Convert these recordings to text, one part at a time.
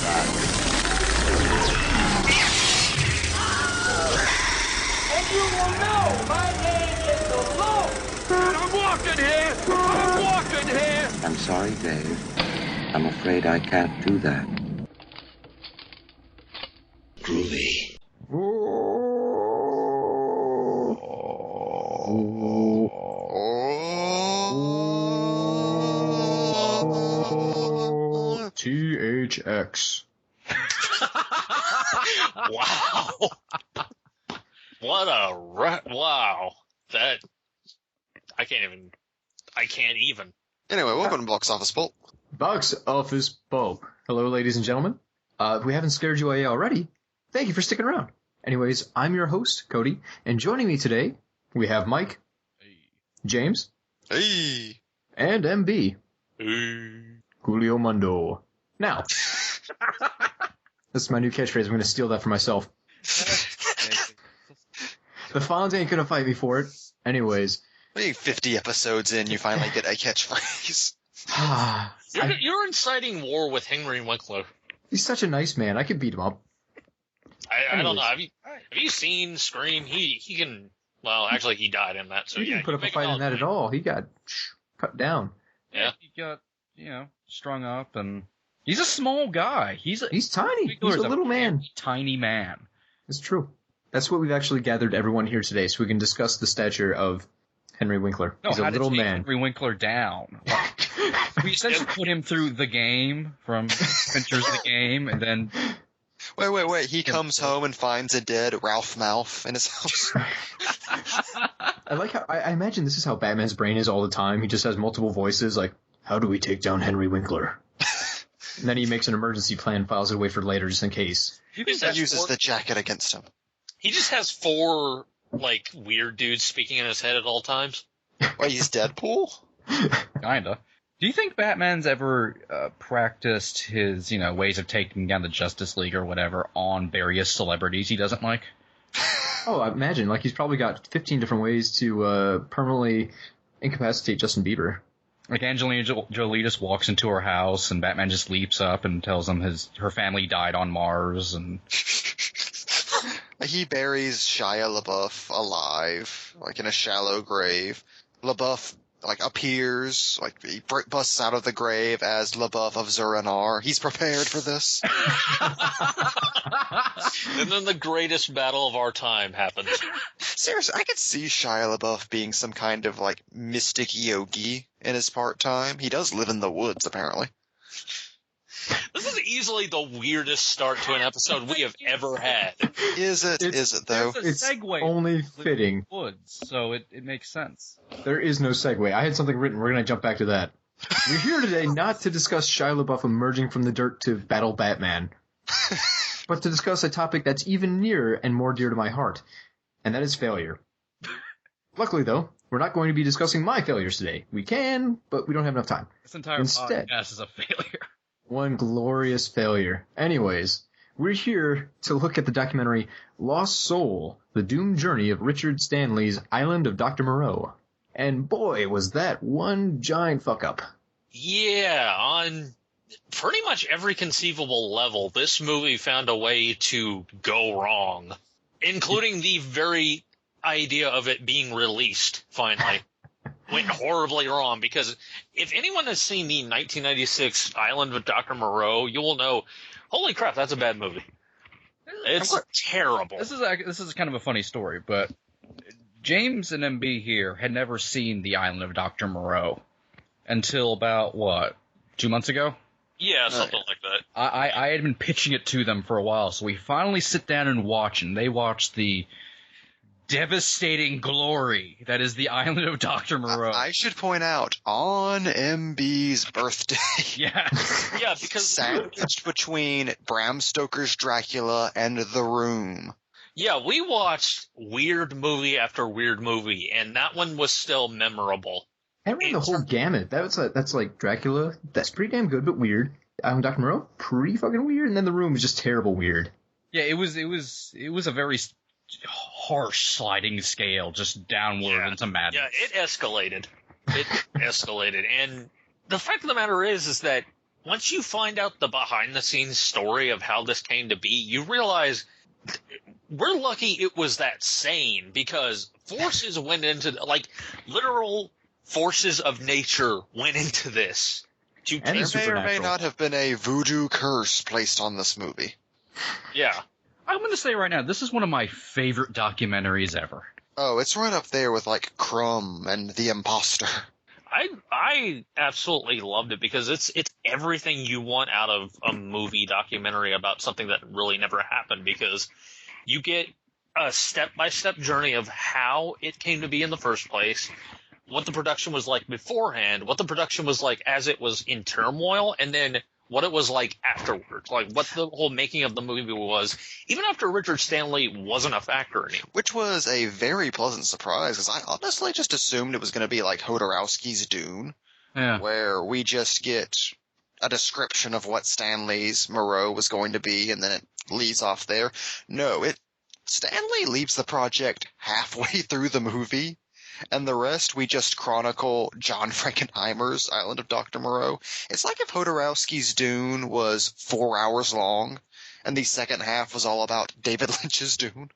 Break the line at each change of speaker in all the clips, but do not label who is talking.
And you will know my name is the Lord. I'm walking here. I'm walking here.
I'm sorry, Dave. I'm afraid I can't do that.
Groovy.
THX.
Wow. What a wow. That I can't even.
Anyway, welcome to Box Office Pulp.
Box Office Pulp. Hello, ladies and gentlemen. If we haven't scared you away already, thank you for sticking around. Anyways, I'm your host, Cody, and joining me today, we have Mike, James,
Hey.
and MB,
Hey.
Julio Mundo. Now, this is my new catchphrase. I'm going to steal that for myself. The Fonz ain't going to fight me for it. Anyways.
Being 50 episodes in, you finally get a catchphrase.
You're inciting war with Henry Winkler.
He's such a nice man. I could beat him up.
I don't know. Have you seen Scream? He can. Well, actually, he died in that. So
he didn't put up a fight in that at all. He got cut down.
Yeah,
he got strung up, and he's a small guy. He's
tiny. He's a little man.
Tiny man.
It's true. That's what we've actually gathered everyone here today, so we can discuss the stature of Henry Winkler.
No,
he's a little man.
Henry Winkler down. We essentially put him through The Game from Adventures of the Game, and then.
Wait. He comes home and finds a dead Ralph Malph in his house.
I like how I imagine this is how Batman's brain is all the time. He just has multiple voices, like, how do we take down Henry Winkler? And then he makes an emergency plan, files it away for later just in case.
He uses the jacket against him.
He just has 4, weird dudes speaking in his head at all times.
Wait, he's Deadpool?
Kinda. Do you think Batman's ever practiced his, ways of taking down the Justice League or whatever on various celebrities he doesn't like?
Oh, I imagine. He's probably got 15 different ways to permanently incapacitate Justin Bieber.
Like Angelina Jolie just walks into her house and Batman just leaps up and tells him her family died on Mars and...
He buries Shia LaBeouf alive, in a shallow grave. LaBeouf, appears, he busts out of the grave as LaBeouf of Zur-En-Arrh. He's prepared for this.
And then the greatest battle of our time happens.
Seriously, I could see Shia LaBeouf being some kind of, mystic yogi in his part-time. He does live in the woods, apparently.
This is easily the weirdest start to an episode we have ever had.
Is it though?
It's
segue
only fitting.
Woods, so it makes sense.
There is no segue. I had something written. We're going to jump back to that. We're here today not to discuss Shia LaBeouf emerging from the dirt to battle Batman, but to discuss a topic that's even nearer and more dear to my heart, and that is failure. Luckily, though, we're not going to be discussing my failures today. We can, but we don't have enough time.
This entire podcast is a failure.
One glorious failure. Anyways, we're here to look at the documentary Lost Soul, The Doomed Journey of Richard Stanley's Island of Dr. Moreau. And boy, was that one giant fuck-up.
Yeah, on pretty much every conceivable level, this movie found a way to go wrong, including the very idea of it being released, finally. Went horribly wrong, because if anyone has seen the 1996 Island of Dr. Moreau, you will know, holy crap, that's a bad movie. It's terrible.
This is kind of a funny story, but James and MB here had never seen the Island of Dr. Moreau until about, 2 months ago?
Yeah, something like that.
I had been pitching it to them for a while, so we finally sit down and watch, and they watch the devastating glory that is the Island of Dr. Moreau.
I should point out, on MB's birthday.
Yeah, because
sandwiched between Bram Stoker's Dracula and The Room.
Yeah, we watched weird movie after weird movie, and that one was still memorable.
I ran the whole gamut. That's like Dracula. That's pretty damn good, but weird. Island of Dr. Moreau, pretty fucking weird, and then The Room is just terrible weird.
Yeah, it was a very harsh sliding scale, just downward into madness.
Yeah, it escalated. And the fact of the matter is that once you find out the behind-the-scenes story of how this came to be, you realize we're lucky it was that sane, because forces went into, like, literal forces of nature went into this.
There may or may not have been a voodoo curse placed on this movie.
Yeah.
I'm going to say right now, this is one of my favorite documentaries ever.
Oh, it's right up there with, like, Crumb and The Imposter.
I absolutely loved it because it's everything you want out of a movie documentary about something that really never happened, because you get a step-by-step journey of how it came to be in the first place, what the production was like beforehand, what the production was like as it was in turmoil, and then what it was like afterwards, like what the whole making of the movie was, even after Richard Stanley wasn't a factor anymore.
Which was a very pleasant surprise, because I honestly just assumed it was going to be like Jodorowsky's Dune, where we just get a description of what Stanley's Moreau was going to be, and then it leads off there. No, Stanley leaves the project halfway through the movie, and the rest we just chronicle John Frankenheimer's Island of Dr. Moreau. It's like if Jodorowsky's Dune was 4 hours long, and the second half was all about David Lynch's Dune.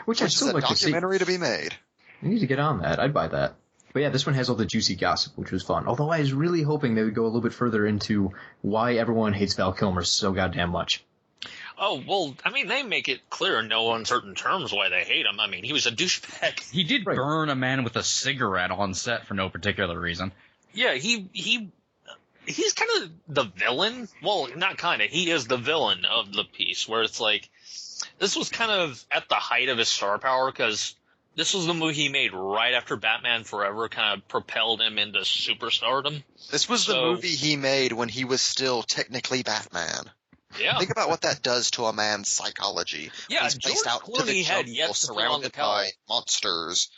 Which I'd still like to see.
Documentary to be made.
You need to get on that. I'd buy that. But yeah, this one has all the juicy gossip, which was fun. Although I was really hoping they would go a little bit further into why everyone hates Val Kilmer so goddamn much.
Oh, well, I mean, they make it clear in no uncertain terms why they hate him. I mean, he was a douchebag.
He did burn a man with a cigarette on set for no particular reason.
Yeah, he's kind of the villain. Well, not kind of. He is the villain of the piece, where it's like, this was kind of at the height of his star power, because this was the movie he made right after Batman Forever kind of propelled him into superstardom.
This was the movie he made when he was still technically Batman.
Yeah.
Think about what that does to a man's psychology.
Yeah,
he's placed out
George
to the
Clooney had
jungle,
yet to
surrounded by monsters.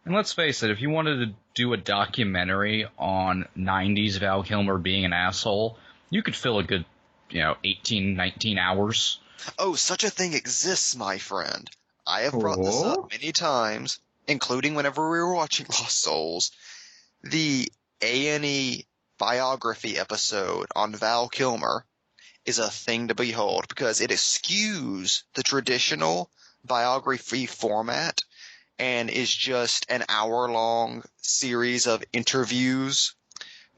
And let's face it, if you wanted to do a documentary on 90s Val Kilmer being an asshole, you could fill a good, 18, 19 hours.
Oh, such a thing exists, my friend. I have brought this up many times, including whenever we were watching Lost Souls. The A&E biography episode on Val Kilmer is a thing to behold, because it eschews the traditional biography format and is just an hour-long series of interviews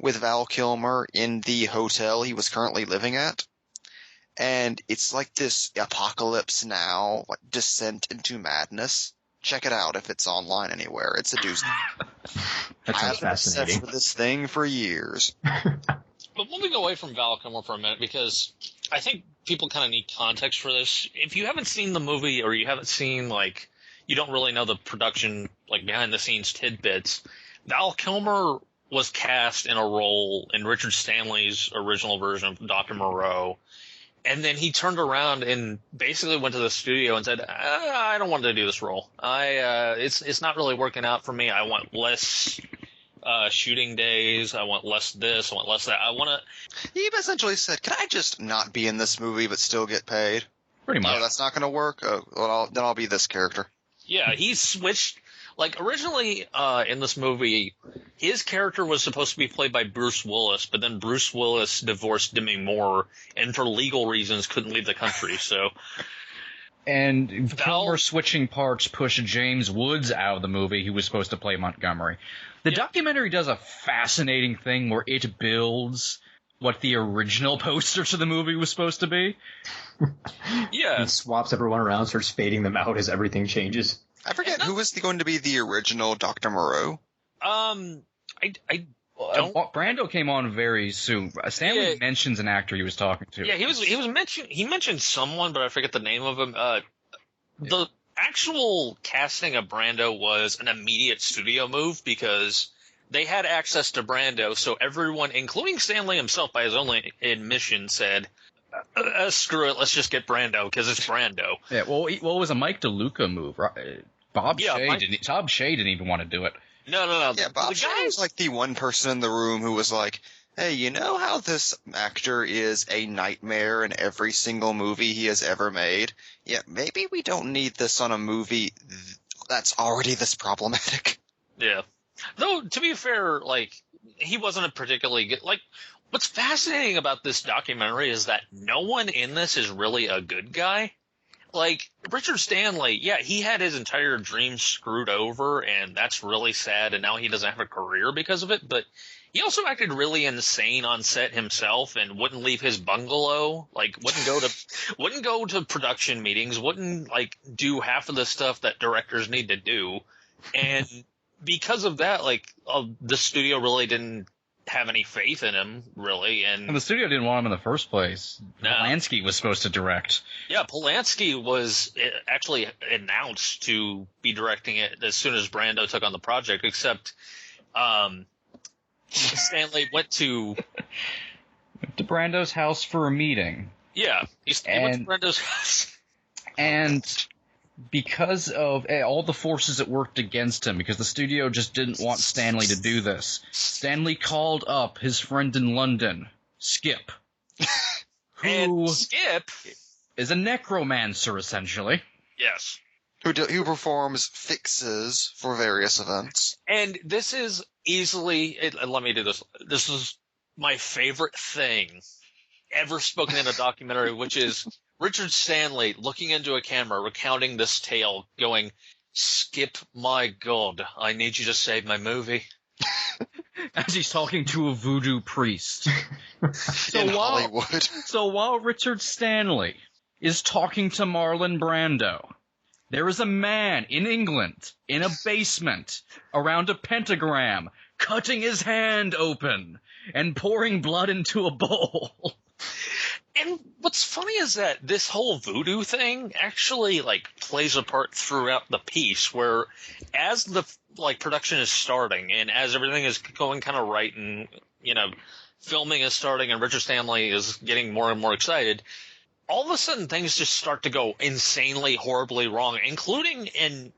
with Val Kilmer in the hotel he was currently living at. And it's like this Apocalypse Now, like descent into madness. Check it out if it's online anywhere. It's a doozy.
That sounds fascinating.
I've been obsessed with this thing for years.
But moving away from Val Kilmer for a minute, because I think people kind of need context for this. If you haven't seen the movie, or you haven't seen, like, you don't really know the production, like, behind-the-scenes tidbits, Val Kilmer was cast in a role in Richard Stanley's original version of Dr. Moreau, and then he turned around and basically went to the studio and said, I don't want to do this role. It's not really working out for me. I want less shooting days. I want less this. I want less that.
He essentially said, can I just not be in this movie but still get paid?
Pretty much.
Oh, that's not going to work? Oh, well, then I'll be this character.
Yeah, he switched. Like, originally in this movie, his character was supposed to be played by Bruce Willis, but then Bruce Willis divorced Demi Moore, and for legal reasons couldn't leave the country, so...
And Kilmer switching parts pushed James Woods out of the movie, who was supposed to play Montgomery. The documentary does a fascinating thing where it builds what the original poster to the movie was supposed to be.
Yeah.
He swaps everyone around, starts fading them out as everything changes.
I forget who was going to be the original Dr. Moreau.
Brando came on very soon. Stanley mentions an actor he was talking to.
Yeah, he mentioned someone, but I forget the name of him. The actual casting of Brando was an immediate studio move, because they had access to Brando, so everyone, including Stanley himself by his own admission, said, screw it, let's just get Brando, because it's Brando.
Yeah, well, it was a Mike DeLuca move. Right? Bob Shea didn't even want to do it.
No.
Yeah, Bob Shea was like the one person in the room who was like, hey, you know how this actor is a nightmare in every single movie he has ever made? Yeah, maybe we don't need this on a movie that's already this problematic.
Yeah. Though, to be fair, like, he wasn't a particularly good... Like, What's fascinating about this documentary is that no one in this is really a good guy. Like, Richard Stanley, yeah, he had his entire dream screwed over, and that's really sad, and now he doesn't have a career because of it, but he also acted really insane on set himself and wouldn't leave his bungalow, like, wouldn't go to production meetings, wouldn't, like, do half of the stuff that directors need to do, and because of that, like, the studio really didn't have any faith in him, really. And
the studio didn't want him in the first place.
No.
Polanski was supposed to direct.
Yeah, Polanski was actually announced to be directing it as soon as Brando took on the project, except Stanley went to
Brando's house for a meeting.
Yeah, he went to Brando's house.
And because of all the forces that worked against him, because the studio just didn't want Stanley to do this, Stanley called up his friend in London, Skip, who
Skip
is a necromancer, essentially.
Yes.
Who performs fixes for various events.
And this is easily, let me do this. This is my favorite thing ever spoken in a documentary, which is Richard Stanley looking into a camera, recounting this tale, going, "Skip, my God, I need you to save my movie."
As he's talking to a voodoo priest.
In Hollywood.
So while Richard Stanley is talking to Marlon Brando, there is a man in England, in a basement, around a pentagram, cutting his hand open and pouring blood into a bowl.
And what's funny is that this whole voodoo thing actually, like, plays a part throughout the piece, where as the, like, production is starting and as everything is going kind of right and, you know, filming is starting and Richard Stanley is getting more and more excited, all of a sudden things just start to go insanely, horribly wrong, including in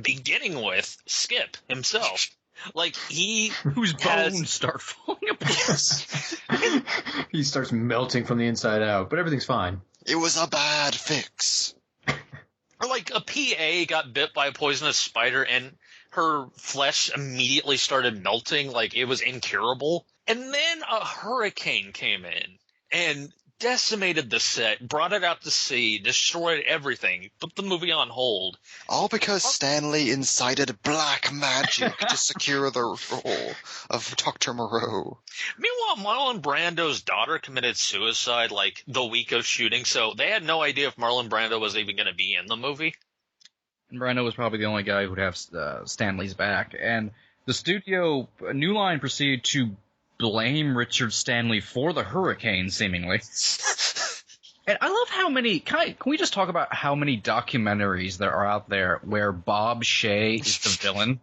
beginning with Skip himself. Like,
whose bones start falling apart.
He starts melting from the inside out, but everything's fine.
It was a bad fix.
Or like a PA got bit by a poisonous spider and her flesh immediately started melting like it was incurable. And then a hurricane came in and decimated the set, brought it out to sea, destroyed everything, put the movie on hold.
All because Stanley incited black magic to secure the role of Dr. Moreau.
Meanwhile, Marlon Brando's daughter committed suicide like the week of shooting, so they had no idea if Marlon Brando was even going to be in the movie.
And Brando was probably the only guy who'd have Stanley's back. And the studio, New Line, proceeded to blame Richard Stanley for the hurricane, seemingly. And I love how many... Can we just talk about how many documentaries there are out there where Bob Shaye is the villain?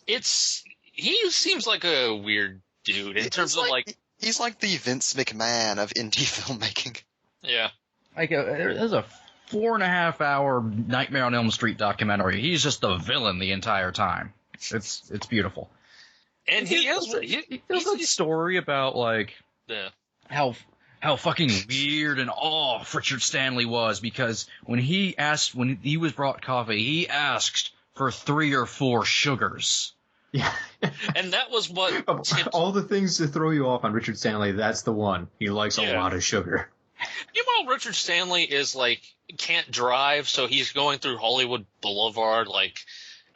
He seems like a weird dude in terms of like...
He's like the Vince McMahon of indie filmmaking.
Yeah.
Like, there's a 4.5-hour Nightmare on Elm Street documentary. He's just the villain the entire time. It's beautiful.
And he tells
a story about, like, how fucking weird and off Richard Stanley was, because when he was brought coffee, he asked for 3 or 4 sugars.
Yeah.
And that was what...
all the things to throw you off on Richard Stanley, that's the one. He likes a lot of sugar.
Meanwhile, Richard Stanley is, like, can't drive, so he's going through Hollywood Boulevard, like,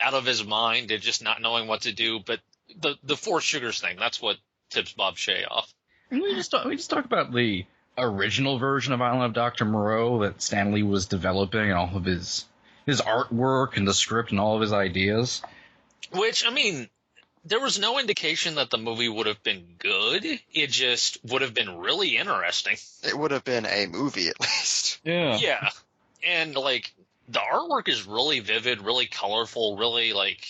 out of his mind and just not knowing what to do, but the 4 sugars thing, that's what tips Bob Shaye off.
And we just talk about the original version of Island of Dr. Moreau that Stanley was developing, and all of his artwork and the script and all of his ideas.
Which, I mean, there was no indication that the movie would have been good. It just would have been really interesting.
It would have been a movie, at least.
Yeah.
Yeah. And, like, the artwork is really vivid, really colorful, really, like,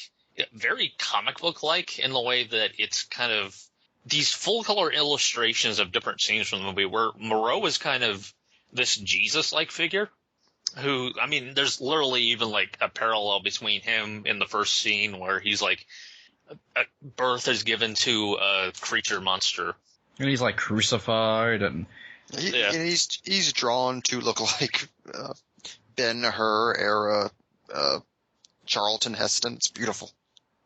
very comic book-like in the way that it's kind of these full-color illustrations of different scenes from the movie, where Moreau is kind of this Jesus-like figure who, I mean, there's literally even, like, a parallel between him in the first scene where he's, like, birth is given to a creature monster.
And he's, like, crucified, and...
And he's drawn to look like Ben-Hur era Charlton Heston. It's beautiful.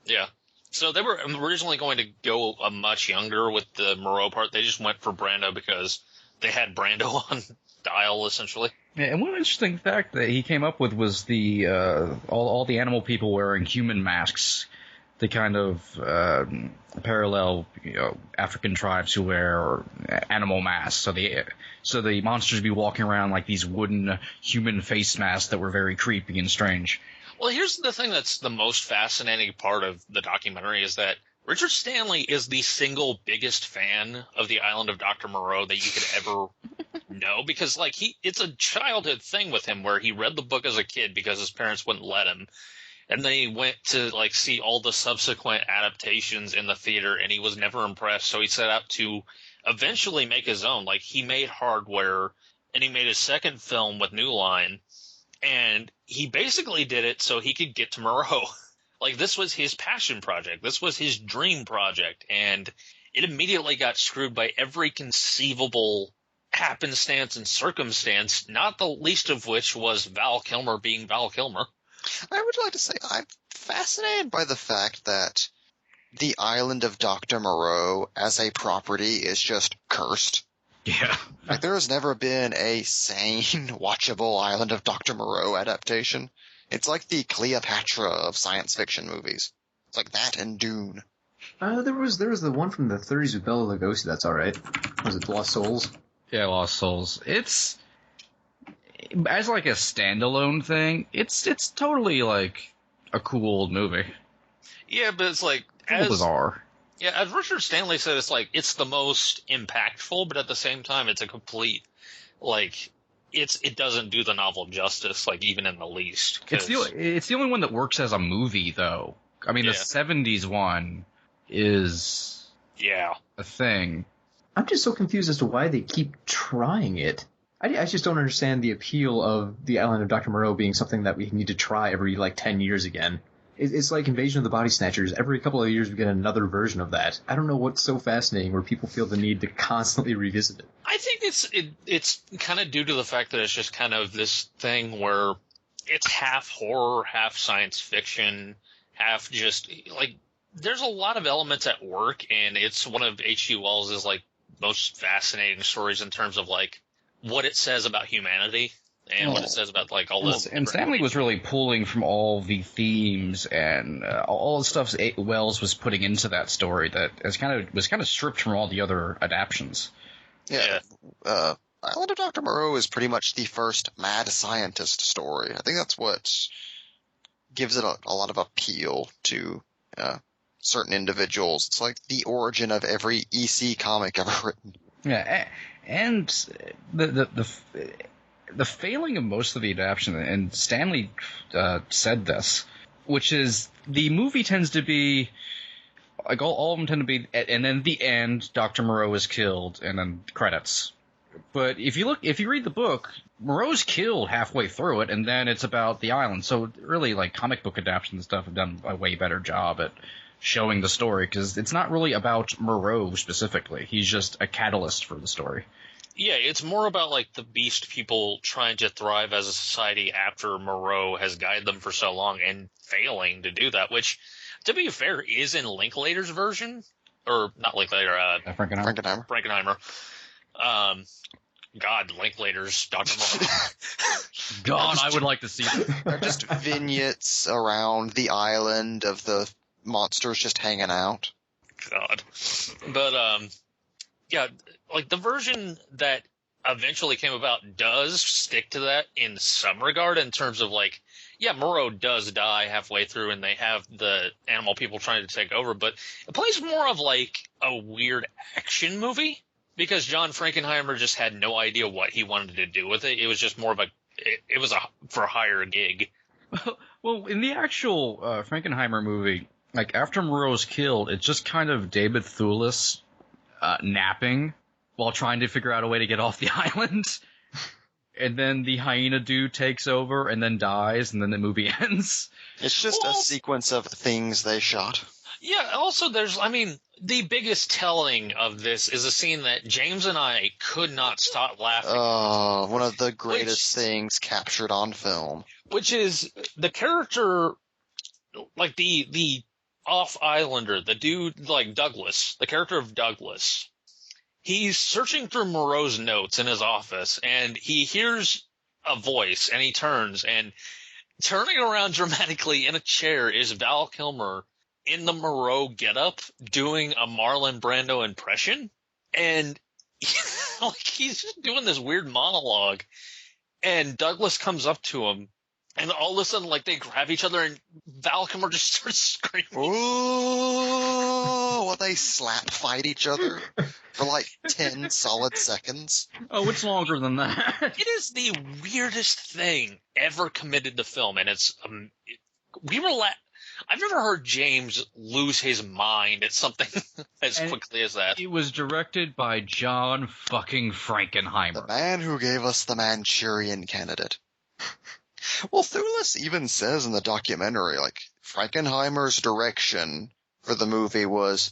Yeah. So they were originally going to go much younger with the Moreau part. They just went for Brando because they had Brando on dial, essentially.
Yeah, and one interesting fact that he came up with was the all the animal people wearing human masks to kind of parallel African tribes who wear animal masks. So the monsters be walking around like these wooden human face masks that were very creepy and strange.
Well, here's the thing that's the most fascinating part of the documentary is that Richard Stanley is the single biggest fan of the Island of Dr. Moreau that you could ever know, because like it's a childhood thing with him where he read the book as a kid because his parents wouldn't let him. And then he went to like see all the subsequent adaptations in the theater and he was never impressed. So he set out to eventually make his own. Like he made Hardware and he made his second film with New Line. And he basically did it so he could get to Moreau. Like, this was his passion project. This was his dream project. And it immediately got screwed by every conceivable happenstance and circumstance, not the least of which was Val Kilmer being Val Kilmer.
I would like to say I'm fascinated by the fact that the Island of Dr. Moreau as a property is just cursed.
Yeah.
Like, there has never been a sane, watchable Island of Dr. Moreau adaptation. It's like the Cleopatra of science fiction movies. It's like that and Dune.
There was the one from the 30s with Bela Lugosi. That's all right. Was it Lost Souls?
Yeah, Lost Souls. It's as like a standalone thing. It's totally like a cool old movie.
Yeah, but it's like
Bizarre.
Yeah, as Richard Stanley said, it's like it's the most impactful, but at the same time, it's a complete like it doesn't do the novel justice, like even in the least.
It's the only one that works as a movie, though. I mean, the 70s one is a thing.
I'm just so confused as to why they keep trying it. I just don't understand the appeal of the Island of Dr. Moreau being something that we need to try every, 10 years again. It's like Invasion of the Body Snatchers. Every couple of years we get another version of that. I don't know what's so fascinating where people feel the need to constantly revisit it.
I think it's kind of due to the fact that it's just kind of this thing where it's half horror, half science fiction, half just, there's a lot of elements at work, and it's one of H.G. Wells' most fascinating stories in terms of, what it says about humanity. And what it says about all this.
And Stanley was really pulling from all the themes and all the stuff Wells was putting into that story that was kind of stripped from all the other adaptions.
Yeah. Island of Dr. Moreau is pretty much the first mad scientist story. I think that's what gives it a lot of appeal to certain individuals. It's like the origin of every EC comic ever written.
Yeah, and the failing of most of the adaptation, and Stanley said this, which is the movie tends to be all of them tend to be, and then at the end, Dr. Moreau is killed, and then credits. But if you read the book, Moreau's killed halfway through it, and then it's about the island. So really, comic book adaptation and stuff have done a way better job at showing the story, because it's not really about Moreau specifically. He's just a catalyst for the story.
Yeah, it's more about the beast people trying to thrive as a society after Moreau has guided them for so long and failing to do that, which, to be fair, is in Linklater's version. Or, not Linklater, Frankenheimer. God, Linklater's Dr. Moreau.
God, I would like to see that.
They're just vignettes around the island of the monsters just hanging out.
God. But, yeah, the version that eventually came about does stick to that in some regard in terms of, Moreau does die halfway through and they have the animal people trying to take over, but it plays more of, a weird action movie because John Frankenheimer just had no idea what he wanted to do with it. It was just more of it was a for-hire gig.
Well, in the actual Frankenheimer movie, after Moreau's killed, it's just kind of David Thewlis napping while trying to figure out a way to get off the island. And then the hyena dude takes over and then dies, and then the movie ends.
It's just a sequence of things they shot.
Yeah, also the biggest telling of this is a scene that James and I could not stop laughing.
Oh, one of the greatest things captured on film.
Which is the character, the off-islander, the dude, like Douglas, the character of Douglas, he's searching through Moreau's notes in his office, and he hears a voice, and he turns, and turning around dramatically in a chair is Val Kilmer in the Moreau getup doing a Marlon Brando impression. And like he's just doing this weird monologue. And Douglas comes up to him, and all of a sudden, like, they grab each other, and Val Kilmer just starts screaming.
Ooh, they slap fight each other for like 10 solid seconds.
Oh, it's longer than that.
It is the weirdest thing ever committed to film, and it's I've never heard James lose his mind at something as quickly as that.
It was directed by John fucking Frankenheimer.
The man who gave us the Manchurian Candidate. Well, Thulis even says in the documentary, like, Frankenheimer's direction for the movie was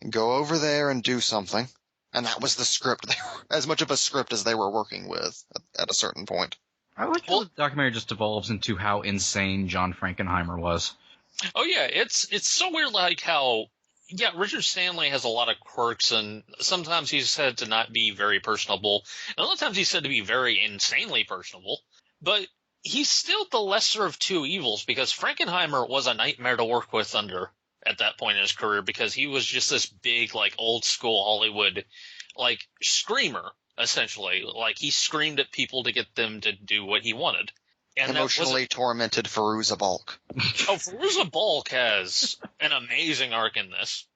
go over there and do something. And that was the script. They were, as much of a script as they were working with at a certain point.
I like how the documentary just evolves into how insane John Frankenheimer was.
Oh yeah, it's so weird, like how, yeah, Richard Stanley has a lot of quirks, and sometimes he's said to not be very personable, and other times he's said to be very insanely personable, but he's still the lesser of two evils, because Frankenheimer was a nightmare to work with under at that point in his career, because he was just this big, like, old school Hollywood, like, screamer, essentially. Like, he screamed at people to get them to do what he wanted. And
emotionally tormented Fairuza Balk.
Oh, Fairuza Balk has an amazing arc in this.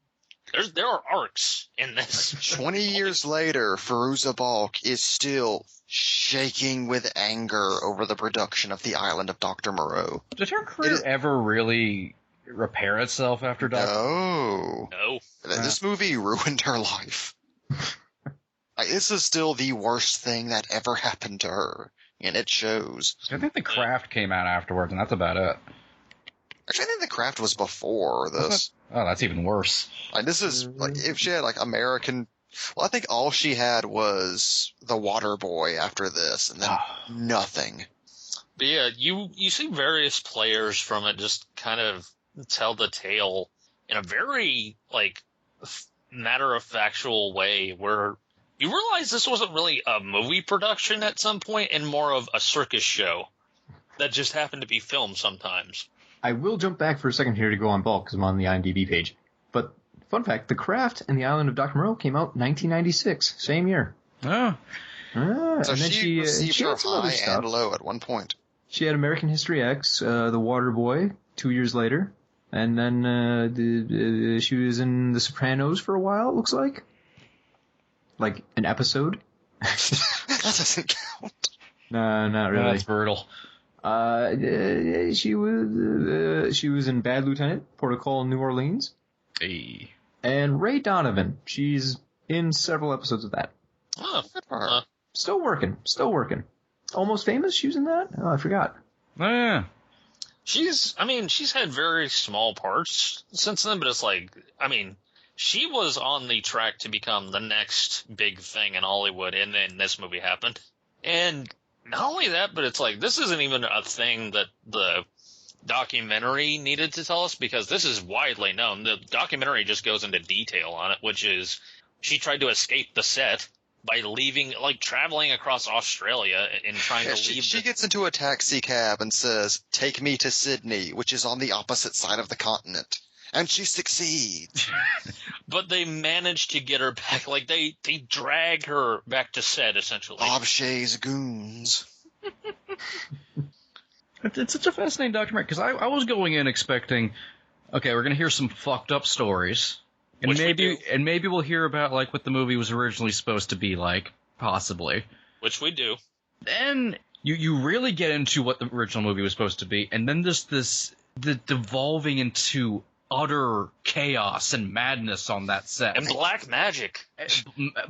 There are arcs in this.
20 years later, Fairuza Balk is still shaking with anger over the production of The Island of Dr. Moreau.
Did her career ever really repair itself after Dr.
No.
No.
This movie ruined her life. Like, this is still the worst thing that ever happened to her. And it shows.
I think The Craft came out afterwards, and that's about it.
Actually, I think The Craft was before this.
Oh, that's even worse.
Like, this is, like, if she had, like, American... Well, I think all she had was The Water Boy after this, and then nothing.
But yeah, you see various players from it just kind of tell the tale in a very, like, matter-of-factual way, where you realize this wasn't really a movie production at some point, and more of a circus show that just happened to be filmed sometimes.
I will jump back for a second here to go on Bulk, because I'm on the IMDb page. But, fun fact, The Craft and The Island of Dr. Moreau came out in 1996, same year.
Oh.
So
and then
she received her
had some other
high
stuff.
and low at one point.
She had American History X, The Water Boy, 2 years later. And then she was in The Sopranos for a while, it looks like. Like an episode.
That doesn't count.
No, not really.
That's brutal.
She was in Bad Lieutenant, Port of Call in New Orleans.
Hey.
And Ray Donovan. She's in several episodes of that.
Oh,
Still working. Almost Famous, she was in that? Oh, I forgot.
Oh, yeah.
she's had very small parts since then, but it's like, she was on the track to become the next big thing in Hollywood, and then this movie happened. And not only that, but it's like, this isn't even a thing that the documentary needed to tell us, because this is widely known. The documentary just goes into detail on it, which is she tried to escape the set by leaving, like, traveling across Australia and trying to leave.
She gets into a taxi cab and says, "Take me to Sydney," which is on the opposite side of the continent. And she succeeds.
But they managed to get her back. Like, they drag her back to set, essentially.
Bob Shays goons.
It's such a fascinating documentary, because I was going in expecting, okay, we're going to hear some fucked up stories. And maybe we'll hear about, like, what the movie was originally supposed to be like, possibly.
Which we do.
Then you really get into what the original movie was supposed to be, and then there's the devolving into utter chaos and madness on that set.
And black magic.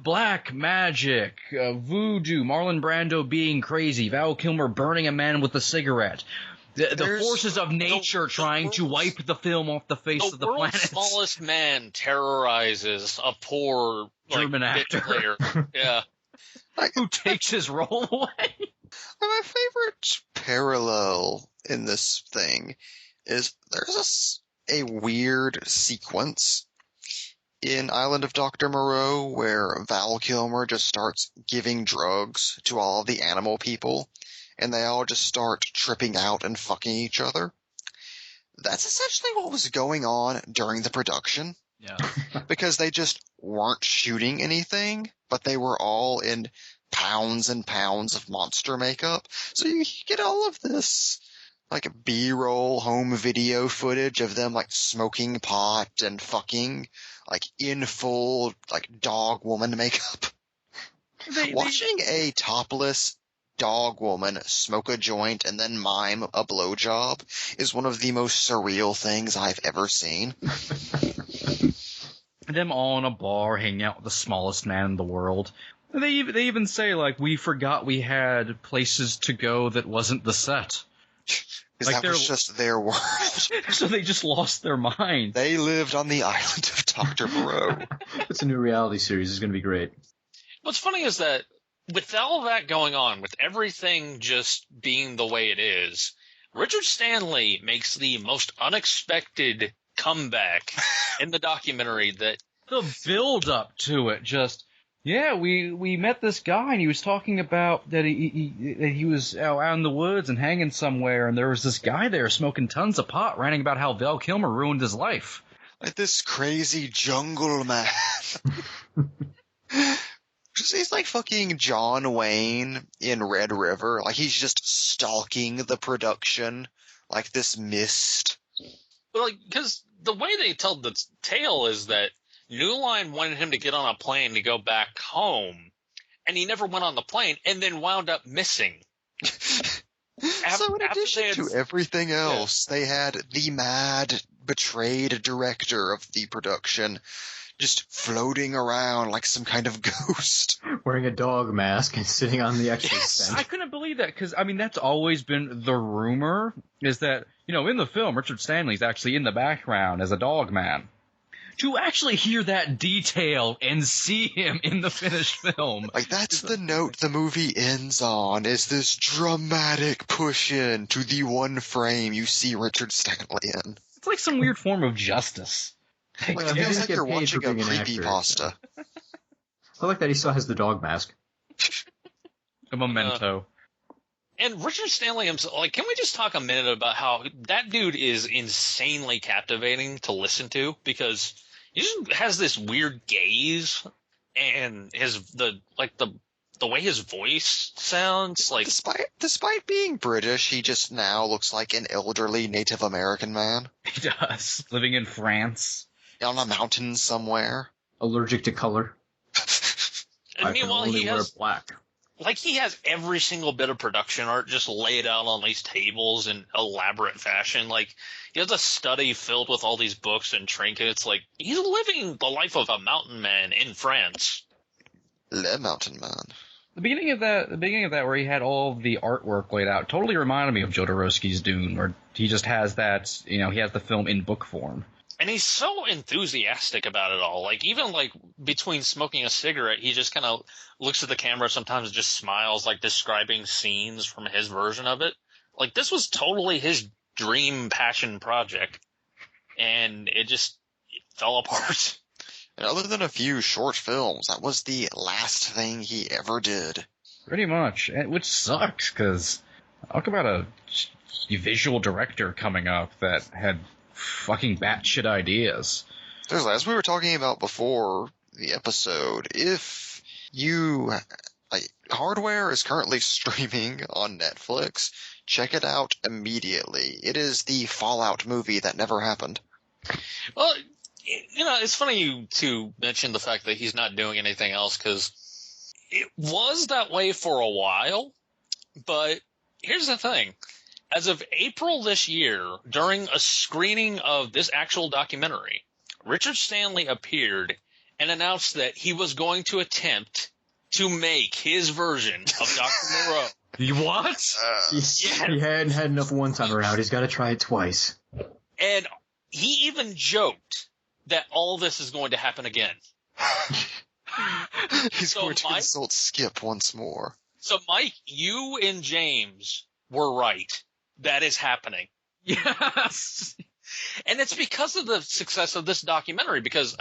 Black magic, voodoo, Marlon Brando being crazy, Val Kilmer burning a man with a cigarette. The forces of nature trying to wipe the film off the face of the planet.
The world's smallest man terrorizes a poor
German actor.
Player. Yeah.
Who takes his role away.
My favorite parallel in this thing is there's a weird sequence in Island of Dr. Moreau where Val Kilmer just starts giving drugs to all of the animal people, and they all just start tripping out and fucking each other. That's essentially what was going on during the production.
Yeah.
Because they just weren't shooting anything, but they were all in pounds and pounds of monster makeup. So you get all of this, like, B-roll home video footage of them, like, smoking pot and fucking, like, in full, like, dog woman makeup. Watching a topless dog woman smoke a joint and then mime a blowjob is one of the most surreal things I've ever seen.
Them all in a bar hanging out with the smallest man in the world. They even say, like, we forgot we had places to go that wasn't the set.
Because
Like
that was just their world.
So they just lost their mind.
They lived on the island of Dr. Moreau.
It's a new reality series. It's going to be great.
What's funny is that with all that going on, with everything just being the way it is, Richard Stanley makes the most unexpected comeback in the documentary. That
The build up to it, just, yeah, we met this guy and he was talking about that he was out in the woods and hanging somewhere, and there was this guy there smoking tons of pot, ranting about how Val Kilmer ruined his life.
Like this crazy jungle man. He's like fucking John Wayne in Red River. Like he's just stalking the production like this mist.
But like, because the way they tell the tale is that New Line wanted him to get on a plane to go back home, and he never went on the plane, and then wound up missing.
So in addition to everything else, they had the mad, betrayed director of the production just floating around like some kind of ghost.
Wearing a dog mask and sitting on the extra stand.
I couldn't believe that, because, I mean, that's always been the rumor, is that, you know, in the film, Richard Stanley's actually in the background as a dog man. To actually hear that detail and see him in the finished film.
Like, that's the note the movie ends on, is this dramatic push-in to the one frame you see Richard Stanley in.
It's like some weird form of justice.
Like, it feels like you're watching a creepypasta.
I like that he still has the dog mask.
A memento.
And Richard Stanley himself, like, can we just talk a minute about how that dude is insanely captivating to listen to, because he just has this weird gaze, and the way his voice sounds, like,
Despite being British, he just now looks like an elderly Native American man.
He does. Living in France.
On a mountain somewhere.
Allergic to color.
and meanwhile he has
black.
Like, he has every single bit of production art just laid out on these tables in elaborate fashion. Like, he has a study filled with all these books and trinkets. Like, he's living the life of a mountain man in France.
Le Mountain Man.
The beginning of that where he had all of the artwork laid out totally reminded me of Jodorowsky's Dune, where he just has that, you know, he has the film in book form.
And he's so enthusiastic about it all. Like, even, like, between smoking a cigarette, he just kind of looks at the camera sometimes and just smiles, like, describing scenes from his version of it. Like, this was totally his dream passion project. And it fell apart.
And other than a few short films, that was the last thing he ever did.
Pretty much. Which sucks, because talk about a visual director coming up that had fucking batshit ideas.
Seriously, as we were talking about before the episode, if you Hardware is currently streaming on Netflix, check it out immediately. It is the Fallout movie that never happened.
Well, you know, it's funny to mention the fact that he's not doing anything else, because it was that way for a while, but here's the thing. As of April this year, during a screening of this actual documentary, Richard Stanley appeared and announced that he was going to attempt to make his version of Dr. Moreau.
What?
He hadn't had enough one time around. He's got to try it twice.
And he even joked that all this is going to happen again.
He's going to insult Skip once more.
So, Mike, you and James were right. That is happening.
Yes.
And it's because of the success of this documentary, because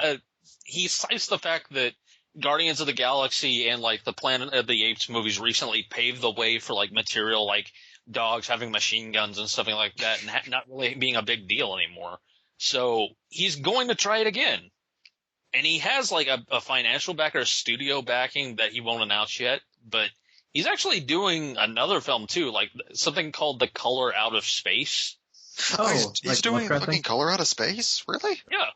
he cites the fact that Guardians of the Galaxy and like the Planet of the Apes movies recently paved the way for like material like dogs having machine guns and stuff like that, and not really being a big deal anymore. So he's going to try it again. And he has like a financial backer, a studio backing that he won't announce yet, but he's actually doing another film too, like something called The Color Out of Space.
Oh, he's
like
doing
Lovecraft
fucking
thing?
Color Out of Space? Really?
Yeah.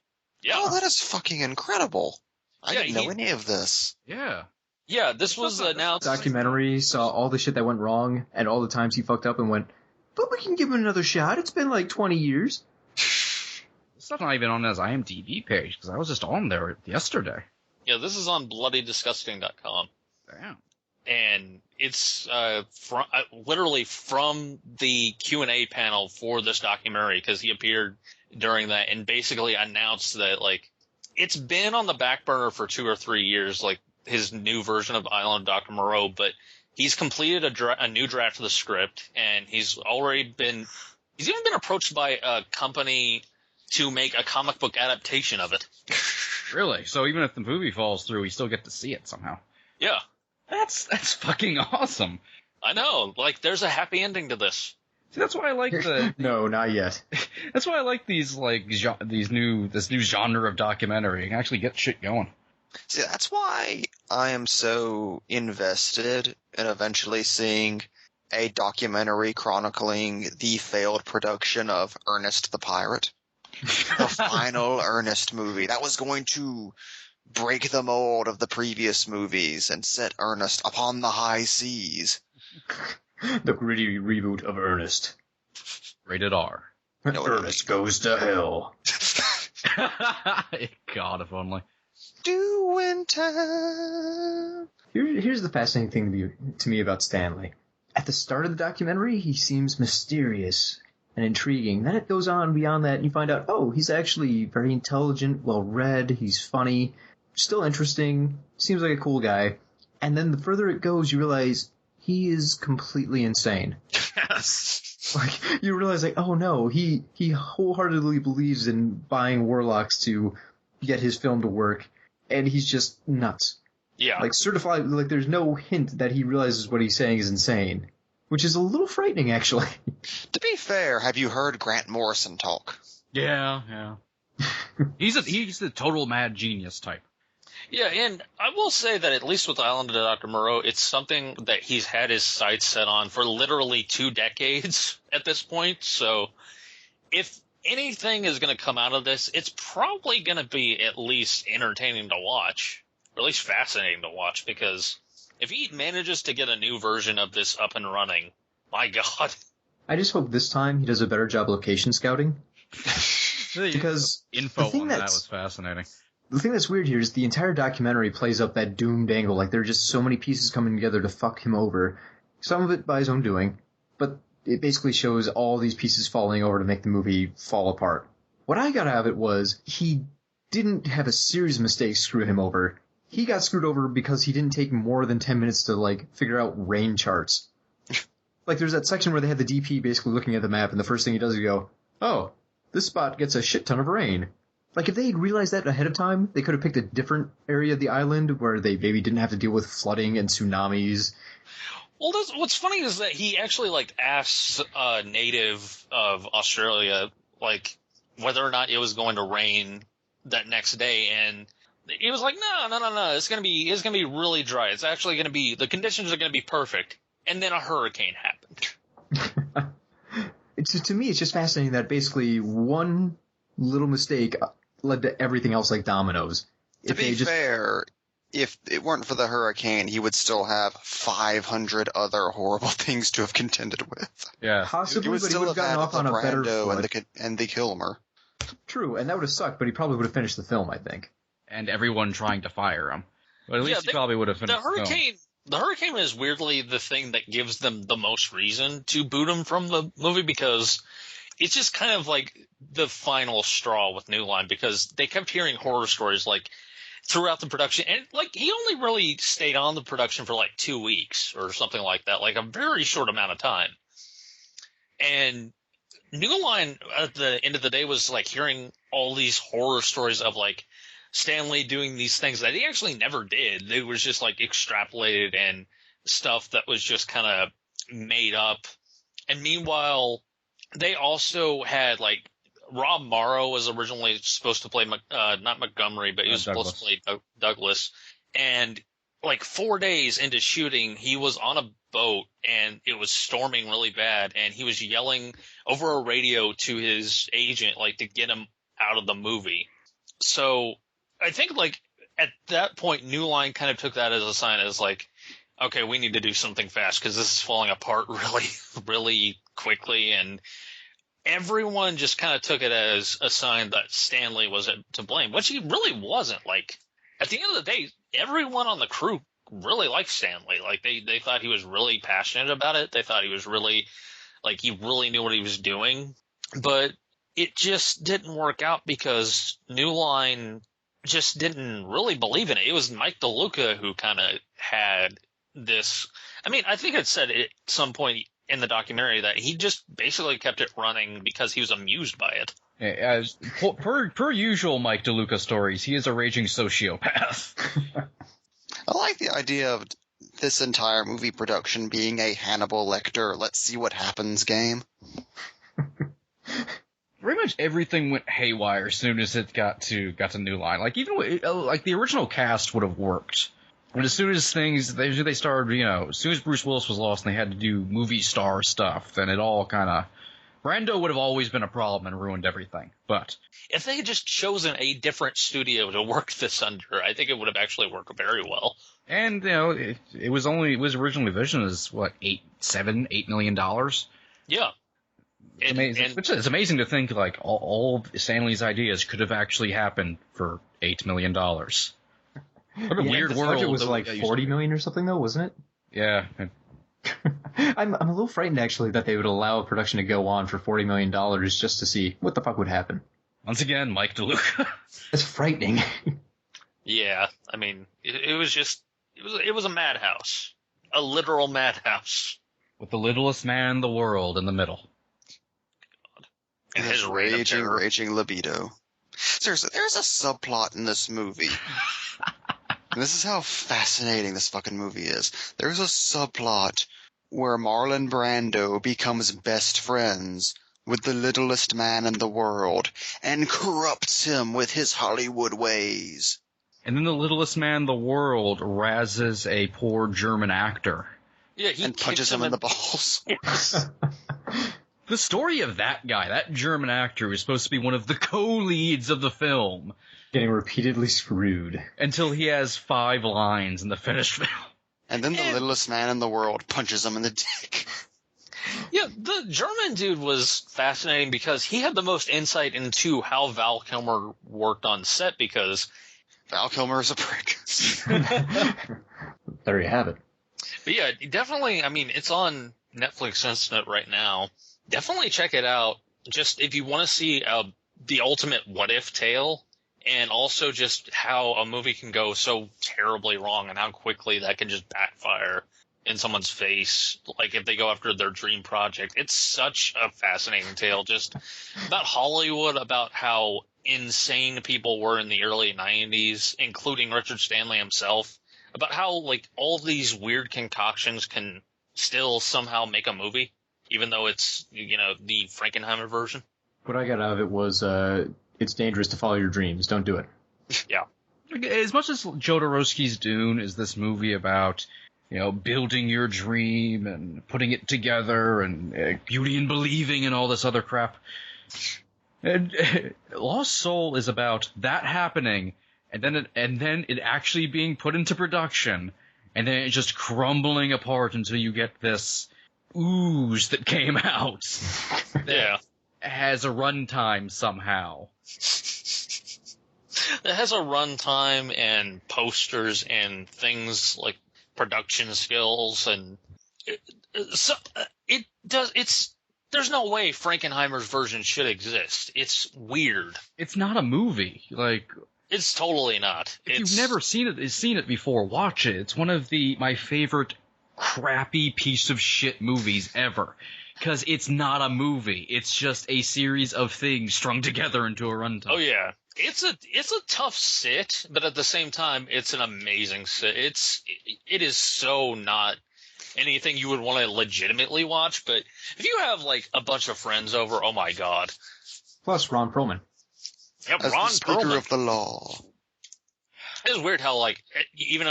Yeah.
Oh, that is fucking incredible. I
Yeah,
didn't know any of this.
Yeah.
Yeah, this was announced.
Documentary, saw all the shit that went wrong and all the times he fucked up and went, but we can give him another shot. It's been like 20 years.
This stuff's not even on his IMDb page, because I was just on there yesterday.
Yeah, this is on bloodydisgusting.com.
Damn.
And it's literally from the Q&A panel for this documentary, because he appeared during that and basically announced that, like, it's been on the back burner for 2 or 3 years, like his new version of Island of Dr. Moreau, but he's completed a new draft of the script, and he's even been approached by a company to make a comic book adaptation of it.
Really? So even if the movie falls through, we still get to see it somehow.
Yeah.
That's fucking awesome.
I know. Like, there's a happy ending to this.
See, that's why I like the.
No, not yet.
That's why I like these this new genre of documentary. You can actually get shit going.
See, that's why I am so invested in eventually seeing a documentary chronicling the failed production of Ernest the Pirate. The final Ernest movie. That was going to break the mold of the previous movies and set Ernest upon the high seas.
The gritty reboot of Ernest.
Rated R.
No,
Ernest goes to hell.
God, if only.
Doing time.
Here's the fascinating thing to me about Stanley. At the start of the documentary, he seems mysterious and intriguing. Then it goes on beyond that, and you find out, oh, he's actually very intelligent, well-read, he's funny, still interesting, seems like a cool guy. And then the further it goes, you realize he is completely insane.
Yes.
Like, you realize, like, oh no, he wholeheartedly believes in buying warlocks to get his film to work, and he's just nuts.
Yeah.
Like, certified, like, there's no hint that he realizes what he's saying is insane. Which is a little frightening, actually.
To be fair, have you heard Grant Morrison talk?
Yeah. He's the total mad genius type.
Yeah, and I will say that at least with Island of Dr. Moreau, it's something that he's had his sights set on for literally 2 decades at this point. So if anything is going to come out of this, it's probably going to be at least entertaining to watch, or at least fascinating to watch, because if he manages to get a new version of this up and running, my God.
I just hope this time he does a better job location scouting. Because
info
the thing
on that
that's-
was fascinating.
The thing that's weird here is the entire documentary plays up that doomed angle. Like, there are just so many pieces coming together to fuck him over. Some of it by his own doing, but it basically shows all these pieces falling over to make the movie fall apart. What I got out of it was he didn't have a series of mistakes screw him over. He got screwed over because he didn't take more than 10 minutes to, like, figure out rain charts. Like, there's that section where they had the DP basically looking at the map, and the first thing he does is go, oh, this spot gets a shit ton of rain. Like, if they had realized that ahead of time, they could have picked a different area of the island where they maybe didn't have to deal with flooding and tsunamis.
Well, what's funny is that he actually, like, asks a native of Australia, like, whether or not it was going to rain that next day, and he was like, no, it's gonna be really dry. It's actually gonna be, the conditions are gonna be perfect. And then a hurricane happened.
To me, it's just fascinating that basically one little mistake led to everything else like dominoes.
To be fair, if it weren't for the hurricane, he would still have 500 other horrible things to have contended with.
Yeah.
Possibly,
He would
but he
still
would have
have
gotten
had
off
the
on a better
Brando
foot.
and the Kilmer.
True, and that would have sucked, but he probably would have finished the film, I think.
And everyone trying to fire him. But at least he probably would have finished the film.
The hurricane is weirdly the thing that gives them the most reason to boot him from the movie, because it's just kind of like the final straw with New Line, because they kept hearing horror stories like throughout the production, and like he only really stayed on the production for like 2 weeks or something like that, like a very short amount of time. And New Line at the end of the day was like hearing all these horror stories of like Stan Lee doing these things that he actually never did. It was just like extrapolated and stuff that was just kind of made up. And meanwhile, they also had like Rob Morrow was originally supposed to play not Montgomery, but he was supposed to play Douglas. And like 4 days into shooting, he was on a boat and it was storming really bad, and he was yelling over a radio to his agent like to get him out of the movie. So I think like at that point, New Line kind of took that as a sign as like, okay, we need to do something fast because this is falling apart really, really quickly. And everyone just kind of took it as a sign that Stan Lee was to blame, which he really wasn't. Like, at the end of the day, everyone on the crew really liked Stan Lee. Like, they thought he was really passionate about it. They thought he was really, like, he really knew what he was doing. But it just didn't work out because New Line just didn't really believe in it. It was Mike DeLuca who kind of had this. I mean, I think it said at some point in the documentary that he just basically kept it running because he was amused by it.
As per usual Mike DeLuca stories, he is a raging sociopath.
I like the idea of this entire movie production being a Hannibal Lecter, let's see what happens game.
Pretty much everything went haywire as soon as it got to New Line. Like, even like the original cast would have worked. But as soon as they started, you know, as soon as Bruce Willis was lost and they had to do movie star stuff, then it all kind of... Brando would have always been a problem and ruined everything, but...
If they had just chosen a different studio to work this under, I think it would have actually worked very well.
And, you know, it was originally visioned as, what, $8 million?
Yeah.
It's amazing to think, like, all of Stanley's ideas could have actually happened for $8 million. What a weird world.
It was like $40 million or something, though, wasn't it?
Yeah.
I'm a little frightened, actually, that they would allow a production to go on for $40 million just to see what the fuck would happen.
Once again, Mike DeLuca.
That's frightening.
Yeah, I mean, it was a madhouse. A literal madhouse.
With the littlest man in the world in the middle.
God. And his
raging libido. Seriously, there's a subplot in this movie. And this is how fascinating this fucking movie is. There's a subplot where Marlon Brando becomes best friends with the littlest man in the world and corrupts him with his Hollywood ways.
And then the littlest man in the world razzes a poor German actor.
Yeah, he
and punches him in the balls.
The story of that guy, that German actor, was supposed to be one of the co-leads of the film.
Getting repeatedly screwed.
Until he has 5 lines in the finished film.
And then the littlest man in the world punches him in the dick.
Yeah, the German dude was fascinating because he had the most insight into how Val Kilmer worked on set because...
Val Kilmer is a prick.
There you have it.
But yeah, definitely, I mean, it's on Netflix Instant right now. Definitely check it out. Just if you want to see the ultimate what-if tale, and also just how a movie can go so terribly wrong and how quickly that can just backfire in someone's face, like if they go after their dream project. It's such a fascinating tale, just about Hollywood, about how insane people were in the early 90s, including Richard Stanley himself, about how like all these weird concoctions can still somehow make a movie, even though it's, you know, the Frankenheimer version.
What I got out of it was, it's dangerous to follow your dreams. Don't do it.
Yeah.
As much as Jodorowsky's Dune is this movie about, you know, building your dream and putting it together and beauty and believing and all this other crap, and Lost Soul is about that happening and then it actually being put into production and then it just crumbling apart until you get this ooze that came out.
Yeah.
Has a runtime somehow.
It has a runtime and posters and things like production skills, and it does. There's no way Frankenheimer's version should exist. It's weird.
It's not a movie. Like,
it's totally not.
If you've never seen it before, watch it. It's one of my favorite crappy piece of shit movies ever. Because it's not a movie. It's just a series of things strung together into a runtime.
Oh yeah, it's a tough sit, but at the same time, it's an amazing sit. It is so not anything you would want to legitimately watch, but if you have like a bunch of friends over, oh my god.
Plus Ron Perlman.
Yep,
As
Ron
the speaker
Perlman.
of the law.
It's weird how, like, even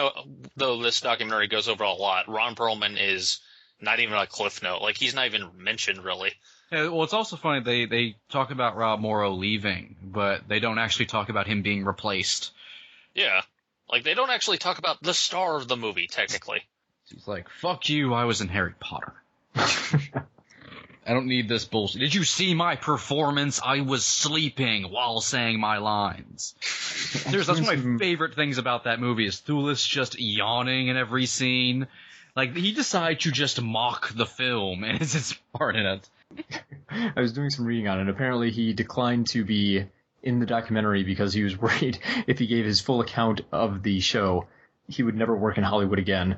though this documentary goes over a lot, Ron Perlman is not even a cliff note. Like, he's not even mentioned, really.
Yeah, well, it's also funny, they talk about Rob Morrow leaving, but they don't actually talk about him being replaced.
Yeah. Like, they don't actually talk about the star of the movie, technically.
He's like, fuck you, I was in Harry Potter. I don't need this bullshit. Did you see my performance? I was sleeping while saying my lines. That's one of my favorite things about that movie is Thulis just yawning in every scene. Like, he decided to just mock the film, and it's his part in it.
I was doing some reading on it. Apparently he declined to be in the documentary because he was worried if he gave his full account of the show, he would never work in Hollywood again.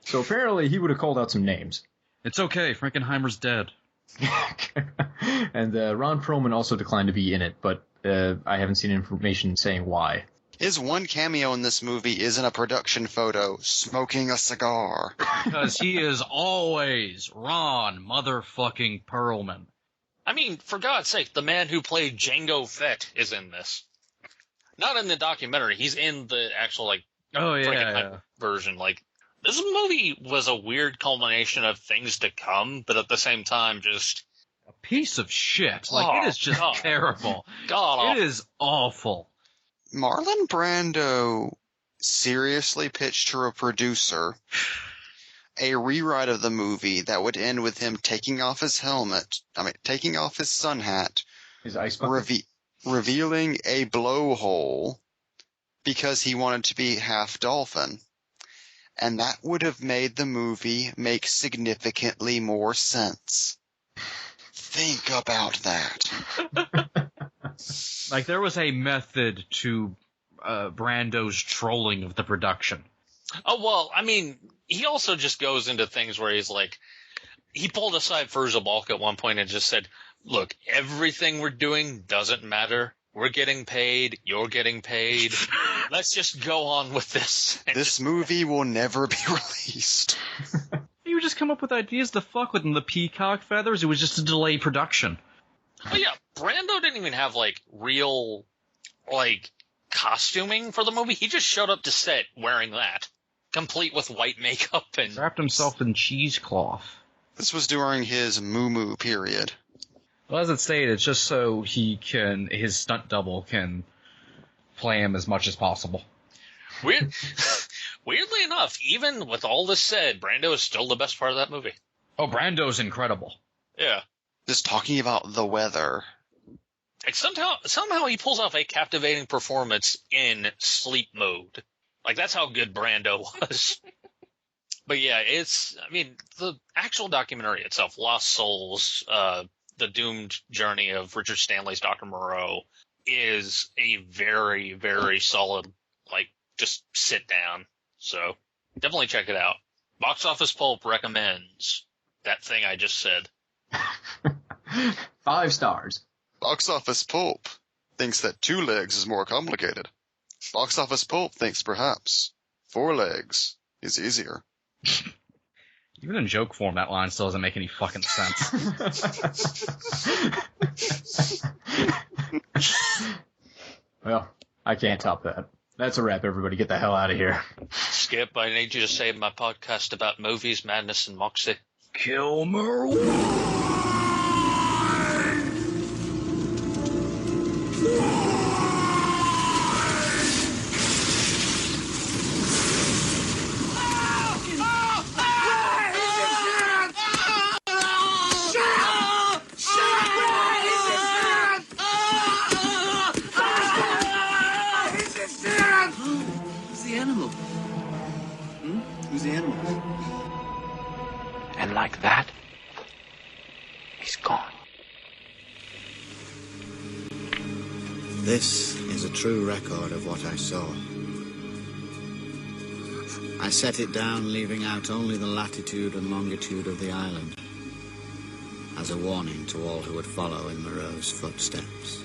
So apparently he would have called out some names.
It's okay, Frankenheimer's dead.
And Ron Perlman also declined to be in it, but I haven't seen information saying why.
His one cameo in this movie is in a production photo, smoking a cigar.
Because he is always Ron motherfucking Perlman.
I mean, for God's sake, the man who played Jango Fett is in this. Not in the documentary, he's in the actual, like, version. Like, this movie was a weird culmination of things to come, but at the same time, just
a piece of shit. Like, it is just terrible.
God,
it is awful.
Marlon Brando seriously pitched to a producer a rewrite of the movie that would end with him taking off his taking off his sun hat,
his ice bucket,
revealing a blowhole because he wanted to be half dolphin. And that would have made the movie make significantly more sense. Think about that.
Like, there was a method to Brando's trolling of the production.
Oh, well, I mean, he also just goes into things where he's like, he pulled aside Fairuza Balk at one point and just said, look, everything we're doing doesn't matter. We're getting paid. You're getting paid. Let's just go on with this.
This movie will never be released.
You would just come up with ideas to fuck with, and the peacock feathers, it was just a delay production.
Oh yeah, Brando didn't even have, like, real, like, costuming for the movie. He just showed up to set wearing that, complete with white makeup and...
wrapped himself in cheesecloth.
This was during his moo-moo period.
Well, as it stated, it's just so his stunt double can play him as much as possible.
Weirdly enough, even with all this said, Brando is still the best part of that movie.
Oh, Brando's incredible.
Yeah.
Just talking about the weather.
Like, somehow he pulls off a captivating performance in sleep mode. Like, that's how good Brando was. But yeah, the actual documentary itself, Lost Souls, The Doomed Journey of Richard Stanley's Dr. Moreau, is a very, very solid, like, just sit down. So, definitely check it out. Box Office Pulp recommends that thing I just said.
5 stars.
Box Office Pulp thinks that 2 legs is more complicated. Box Office Pulp thinks perhaps 4 legs is easier.
Even in joke form, that line still doesn't make any fucking sense.
Well, I can't top that. That's a wrap, everybody. Get the hell out of here.
Skip, I need you to save my podcast about movies, madness, and moxie.
Kilmer.
And like that, he's gone.
This is a true record of what I saw. I set it down, leaving out only the latitude and longitude of the island. as a warning to all who would follow in Moreau's footsteps.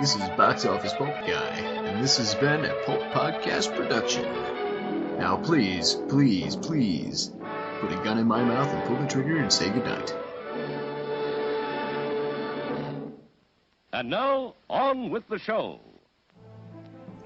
This is Box Office Pulp Guy, and this has been a Pulp Podcast production. Now please, please, please, put a gun in my mouth and pull the trigger and say goodnight.
And now, on with the show.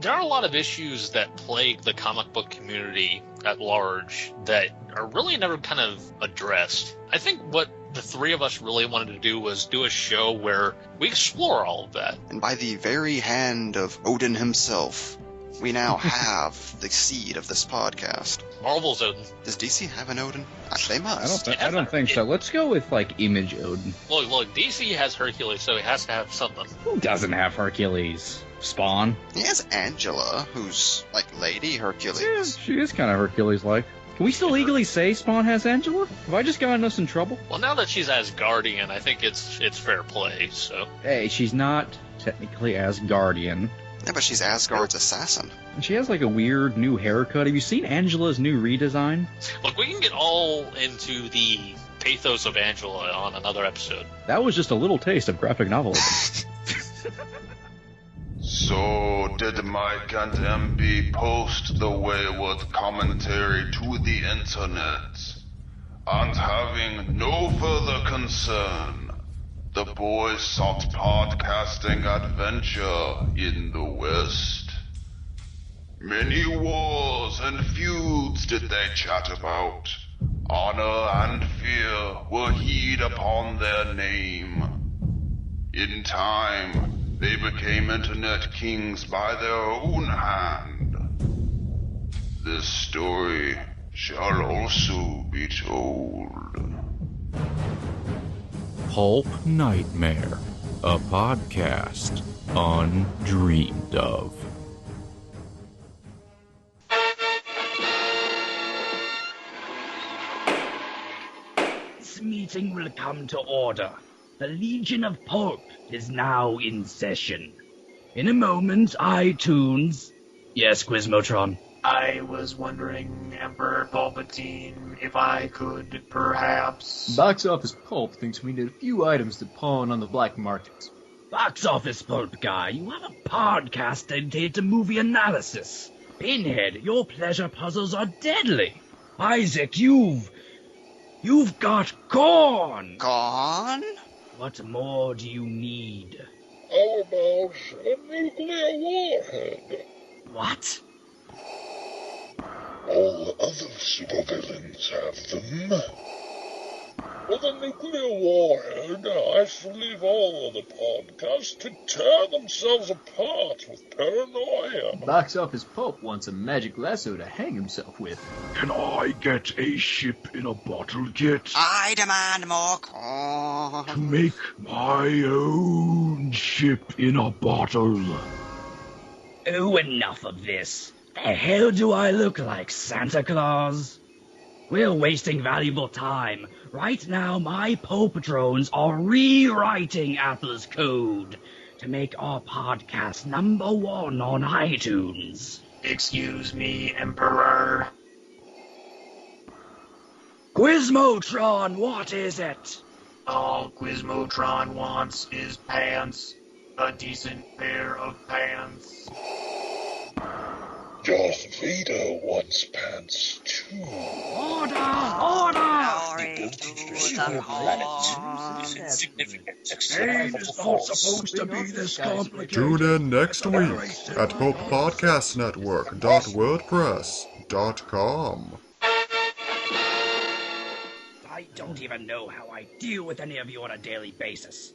There are a lot of issues that plague the comic book community at large that are really never kind of addressed. I think what the three of us really wanted to do was do a show where we explore all of that.
And by the very hand of Odin himself, we now have the seed of this podcast.
Marvel's Odin.
Does DC have an Odin? They must.
I don't think so. Let's go with, like, Image Odin.
Look, DC has Hercules, so he has to have something.
Who doesn't have Hercules? Spawn?
He has Angela, who's, like, Lady Hercules.
Yeah, she is kind of Hercules-like. Can we still legally say Spawn has Angela? Have I just gotten us in trouble?
Well, now that she's Asgardian, I think it's fair play, so...
Hey, she's not technically Asgardian.
Yeah, but she's Asgard's assassin.
And she has, like, a weird new haircut. Have you seen Angela's new redesign?
Look, we can get all into the pathos of Angela on another episode.
That was just a little taste of graphic novelism.
So, did Mike and MB post the wayward commentary to the internet? And having no further concern, the boys sought podcasting adventure in the West. Many wars and feuds did they chat about. Honor and fear were heaped upon their name. In time, they became internet kings by their own hand. This story shall also be told.
Pulp Nightmare, a podcast undreamed of.
This meeting will come to order. The Legion of Pulp is now in session. In a moment, iTunes... Yes, Quizmotron.
I was wondering, Emperor Palpatine, if I could perhaps...
Box Office Pulp thinks we need a few items to pawn on the black market.
Box Office Pulp Guy, you have a podcast dedicated to movie analysis. Pinhead, your pleasure puzzles are deadly. Isaac, you've got Gorn.
Gone?
What more do you need?
How about a nuclear warhead?
What?
All other supervillains have them. With a nuclear warhead, I shall leave all other podcasts to tear themselves apart with paranoia.
Box Office Pulp wants a magic lasso to hang himself with.
Can I get a ship in a bottle kit?
I demand more corn.
To make my own ship in a bottle.
Oh, enough of this. The hell do I look like, Santa Claus? We're wasting valuable time. Right now, my Pulp Patrons are rewriting Apple's code to make our podcast #1 on iTunes.
Excuse me, Emperor.
Quizmotron, what is it?
All Quizmotron wants is pants. A decent pair of pants.
Darth Vader wants pants too.
Order! Game is not supposed to be this complicated.
Tune in next week at PulpPodcastNetwork.wordpress.com.
I don't even know how I deal with any of you on a daily basis.